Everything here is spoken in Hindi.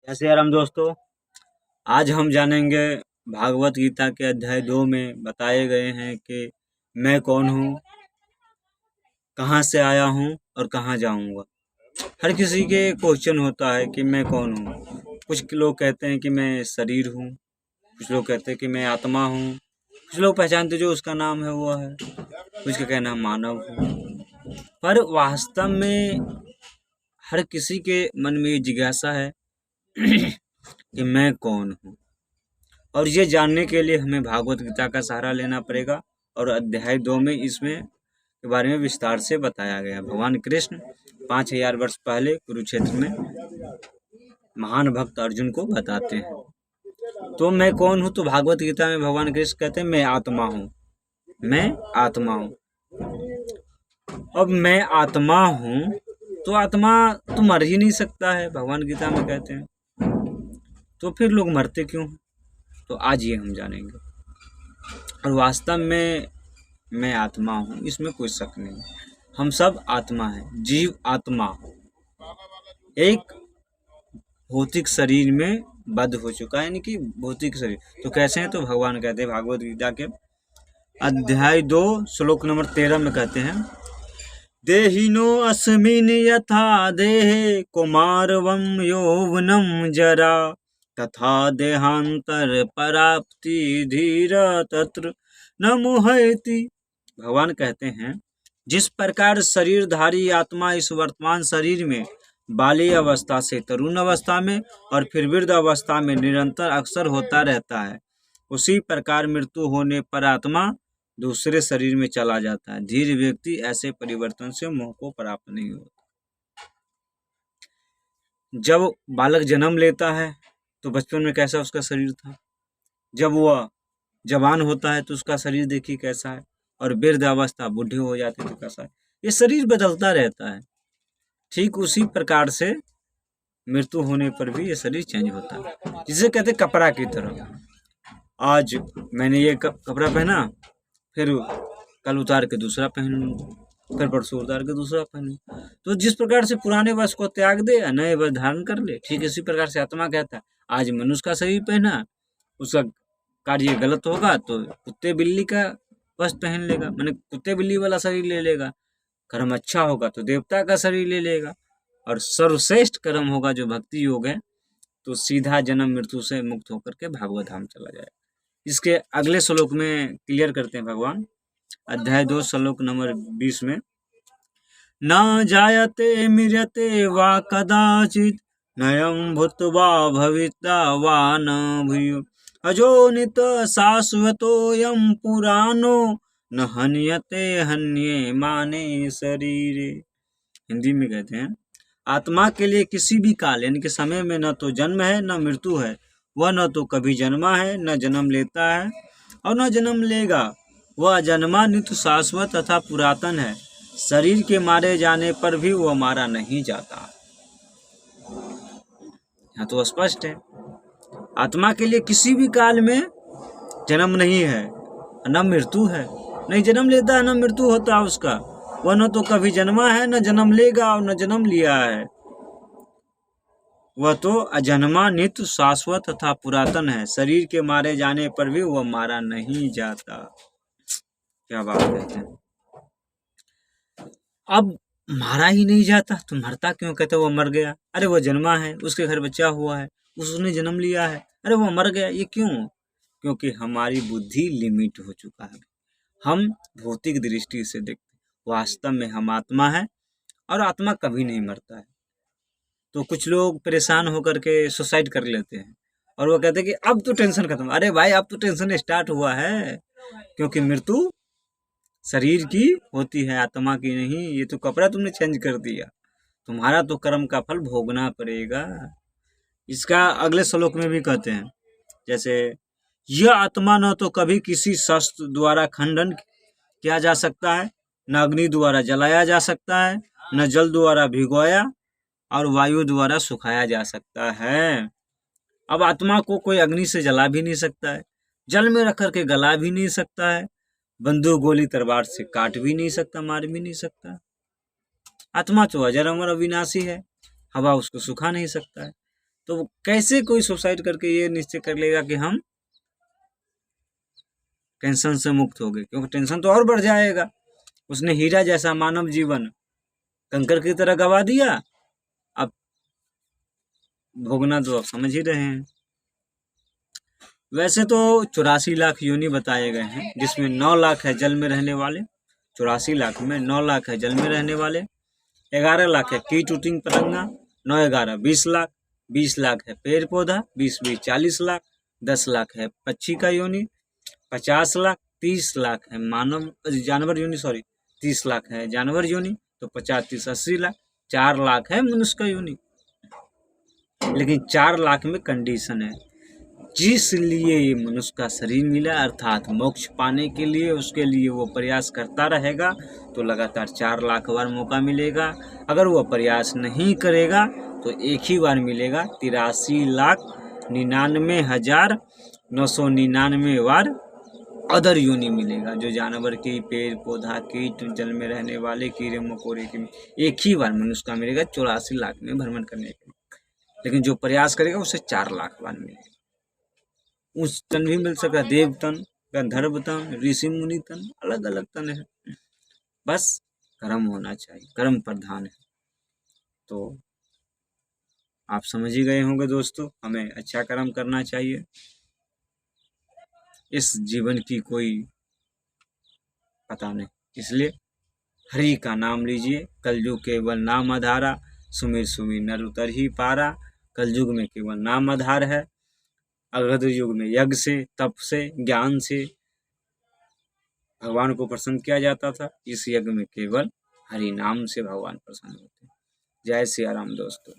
ऐसे आराम दोस्तों, आज हम जानेंगे भागवत गीता के अध्याय 2 में बताए गए हैं कि मैं कौन हूँ, कहाँ से आया हूँ और कहाँ जाऊँगा। हर किसी के क्वेश्चन होता है कि मैं कौन हूँ। कुछ लोग कहते हैं कि मैं शरीर हूँ, कुछ लोग कहते हैं कि मैं आत्मा हूँ, कुछ लोग पहचानते जो उसका नाम है वो है, कुछ का कहना मानव हूँ। पर वास्तव में हर किसी के मन में ये जिज्ञासा है कि मैं कौन हूँ, और ये जानने के लिए हमें भागवत गीता का सहारा लेना पड़ेगा। और अध्याय 2 में इसमें के बारे में विस्तार से बताया गया। भगवान कृष्ण 5000 वर्ष पहले कुरुक्षेत्र में महान भक्त अर्जुन को बताते हैं। तो मैं कौन हूँ, तो भागवत गीता में भगवान कृष्ण कहते हैं मैं आत्मा हूँ, मैं आत्मा हूँ। अब मैं आत्मा हूँ तो आत्मा तो मर ही नहीं सकता है, भगवान गीता में कहते हैं। तो फिर लोग मरते क्यों? तो आज ये हम जानेंगे। और वास्तव में मैं आत्मा हूँ, इसमें कोई शक नहीं। हम सब आत्मा हैं, जीव आत्मा एक भौतिक शरीर में बद्ध हो चुका है, यानी कि भौतिक शरीर। तो कैसे हैं? तो भगवान कहते हैं भागवत गीता के अध्याय 2 श्लोक नंबर 13 में कहते हैं, देहिनो अस्मिन् यथा देहे कुमारवं यौवनं जरा तथा देहांतर पराप्ति धीर तत्र न मोहयति। भगवान कहते हैं जिस प्रकार शरीरधारी आत्मा इस वर्तमान शरीर में बाली अवस्था से तरुण अवस्था में और फिर वृद्ध अवस्था में निरंतर अक्सर होता रहता है, उसी प्रकार मृत्यु होने पर आत्मा दूसरे शरीर में चला जाता है। धीर व्यक्ति ऐसे परिवर्तन से मोह को प्राप्त नहीं होता। जब बालक जन्म लेता है तो बचपन में कैसा उसका शरीर था, जब वह जवान होता है तो उसका शरीर देखिए कैसा है, और वृद्ध अवस्था बूढ़े हो जाते तो कैसा है। ये शरीर बदलता रहता है। ठीक उसी प्रकार से मृत्यु होने पर भी ये शरीर चेंज होता है, जिसे कहते हैं कपड़ा की तरह। आज मैंने ये कपड़ा पहना, फिर कल उतार के दूसरा पहन लूँ, फिर परसों उतार के दूसरा पहन लूँ। तो जिस प्रकार से पुराने वस्त्र को त्याग दे या नए वस्त्र धारण कर ले, ठीक इसी प्रकार से आत्मा कहता है आज मनुष्य का शरीर पहना, उसका कार्य गलत होगा तो कुत्ते बिल्ली का वस्त्र पहन लेगा, मैंने कुत्ते बिल्ली वाला शरीर ले लेगा। कर्म अच्छा होगा तो देवता का शरीर ले लेगा, और सर्वश्रेष्ठ कर्म होगा जो भक्ति योग है तो सीधा जन्म मृत्यु से मुक्त होकर के भागवत धाम चला जाए। इसके अगले श्लोक में क्लियर करते हैं भगवान, अध्याय 2 श्लोक नंबर 20 में, न जायते म्रियते वा कदाचित नयं भूत्वा भविता वा न भूयो अजोनित शाश्वतोऽयं पुराणो न हन्यते हन्ये माने शरीरे। हिंदी में कहते हैं आत्मा के लिए किसी भी काल यानी कि समय में न तो जन्म है न मृत्यु है, वह न तो कभी जन्मा है न जन्म लेता है और न जन्म लेगा। वह अजन्मा नित्य शाश्वत तथा पुरातन है, शरीर के मारे जाने पर भी वह मारा नहीं जाता। यहाँ तो स्पष्ट है, आत्मा के लिए किसी भी काल में जन्म नहीं है न मृत्यु है, नहीं जन्म लेता है न मृत्यु होता है उसका। वह न तो कभी जन्मा है न जन्म लेगा और न जन्म लिया है। वह तो अजन्मा नित्य शाश्वत तथा पुरातन है, शरीर के मारे जाने पर भी वह मारा नहीं जाता। क्या बात कहते हैं। अब मारा ही नहीं जाता तो मरता क्यों? कहते वो मर गया, अरे वो जन्मा है, उसके घर बच्चा हुआ है, उसने जन्म लिया है, अरे वो मर गया। ये क्यों? क्योंकि हमारी बुद्धि लिमिट हो चुका है। हम भौतिक दृष्टि से देखते, वास्तव में हम आत्मा है और आत्मा कभी नहीं मरता है। तो कुछ लोग परेशान होकर के सुसाइड कर लेते हैं और वो कहते हैं कि अब तो टेंशन खत्म। अरे भाई अब तो टेंशन स्टार्ट हुआ है, क्योंकि मृत्यु शरीर की होती है, आत्मा की नहीं। ये तो कपड़ा तुमने चेंज कर दिया, तुम्हारा तो कर्म का फल भोगना पड़ेगा। इसका अगले श्लोक में भी कहते हैं, जैसे यह आत्मा न तो कभी किसी शस्त्र द्वारा खंडन किया जा सकता है, न अग्नि द्वारा जलाया जा सकता है, न जल द्वारा भिगोया और वायु द्वारा सुखाया जा सकता है। अब आत्मा को कोई अग्नि से जला भी नहीं सकता है, जल में रख करके गला भी नहीं सकता है, बंदूक गोली तलवार से काट भी नहीं सकता, मार भी नहीं सकता। आत्मा तो अजर अमर अविनाशी है, हवा उसको सुखा नहीं सकता है। तो कैसे कोई सुसाइड करके ये निश्चय कर लेगा कि हम टेंशन से मुक्त हो गए, क्योंकि टेंशन तो और बढ़ जाएगा। उसने हीरा जैसा मानव जीवन कंकर की तरह गवा दिया, अब भोगना तो आप समझ ही रहे हैं। वैसे तो 84 लाख योनि बताए गए हैं, जिसमें 9 लाख है जल में रहने वाले, 84 लाख में 9 लाख है जल में रहने वाले, 11 लाख है कीट उटिंग पतंगा, 9-11 20 लाख, 20 लाख है पेड़ पौधा, 20-20 40 लाख, 10 लाख है पक्षी का योनि, 50 लाख, 30 लाख है मानव जानवर योनि, 30 लाख है जानवर योनि, तो 50-30 80 लाख, 4 लाख है मनुष्य का योनि। लेकिन 4 लाख में कंडीशन है, जिस लिए ये मनुष्य का शरीर मिला अर्थात मोक्ष पाने के लिए, उसके लिए वो प्रयास करता रहेगा तो लगातार 4 लाख बार मौका मिलेगा। अगर वो प्रयास नहीं करेगा तो एक ही बार मिलेगा, 83,99,999 बार अदर योनि मिलेगा, जो जानवर की, पेड़ पौधा, कीट, जल में रहने वाले कीड़े मकोड़े की एक ही बार मनुष्य का मिलेगा 84 लाख में भ्रमण करने के लिए। लेकिन जो प्रयास करेगा उसे 4 लाख बार मिलेगा। उच्च तन भी मिल सकता है, देव तन, गंधर्व तन, ऋषि मुनि तन, अलग अलग तन है, बस कर्म होना चाहिए, कर्म प्रधान है। तो आप समझ ही गए होंगे दोस्तों, हमें अच्छा कर्म करना चाहिए। इस जीवन की कोई पता नहीं, इसलिए हरि का नाम लीजिए। कलयुग केवल नाम आधारा, सुमिर सुमिर नर उतर ही पारा। कलयुग में केवल नाम आधार है, अगध युग में यज्ञ से, तप से, ज्ञान से भगवान को प्रसन्न किया जाता था। इस यज्ञ में केवल हरि नाम से भगवान प्रसन्न होते हैं। जय सिया राम दोस्तों।